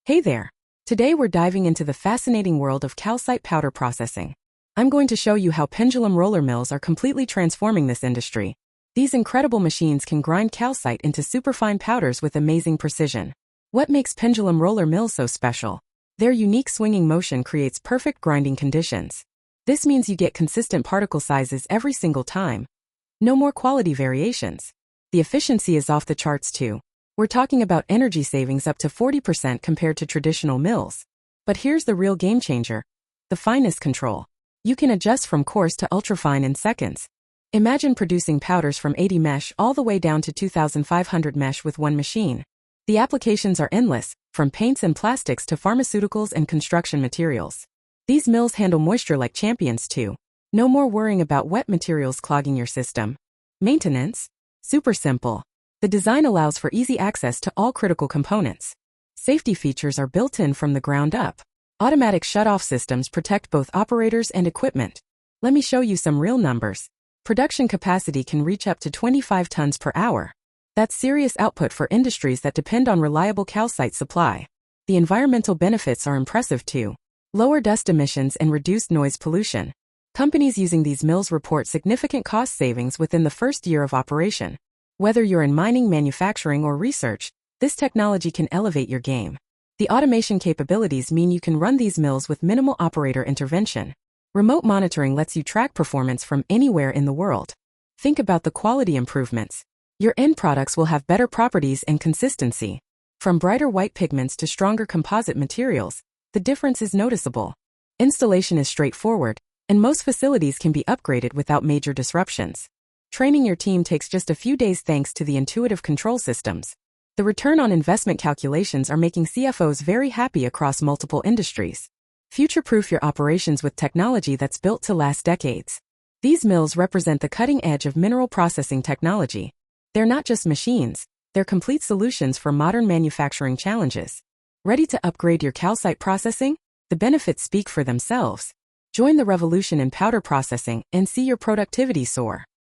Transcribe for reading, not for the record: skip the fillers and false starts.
Hey there! Today we're diving into the fascinating world of calcite powder processing. I'm going to show you how pendulum roller mills are completely transforming this industry. These incredible machines can grind calcite into superfine powders with amazing precision. What makes pendulum roller mills so special? Their unique swinging motion creates perfect grinding conditions. This means you get consistent particle sizes every single time. No more quality variations. The efficiency is off the charts too. We're talking about energy savings up to 40% compared to traditional mills. But here's the real game changer: the fineness control. You can adjust from coarse to ultrafine in seconds. Imagine producing powders from 80 mesh all the way down to 2,500 mesh with one machine. The applications are endless, from paints and plastics to pharmaceuticals and construction materials. These mills handle moisture like champions too. No more worrying about wet materials clogging your system. Maintenance? Super simple. The design allows for easy access to all critical components. Safety features are built in from the ground up. Automatic shut-off systems protect both operators and equipment. Let me show you some real numbers. Production capacity can reach up to 25 tons per hour. That's serious output for industries that depend on reliable calcite supply. The environmental benefits are impressive too. Lower dust emissions and reduced noise pollution. Companies using these mills report significant cost savings within the first year of operation. Whether you're in mining, manufacturing, or research, this technology can elevate your game. The automation capabilities mean you can run these mills with minimal operator intervention. Remote monitoring lets you track performance from anywhere in the world. Think about the quality improvements. Your end products will have better properties and consistency. From brighter white pigments to stronger composite materials, the difference is noticeable. Installation is straightforward, and most facilities can be upgraded without major disruptions. Training your team takes just a few days thanks to the intuitive control systems. The return on investment calculations are making CFOs very happy across multiple industries. Future-proof your operations with technology that's built to last decades. These mills represent the cutting edge of mineral processing technology. They're not just machines, they're complete solutions for modern manufacturing challenges. Ready to upgrade your calcite processing? The benefits speak for themselves. Join the revolution in powder processing and see your productivity soar.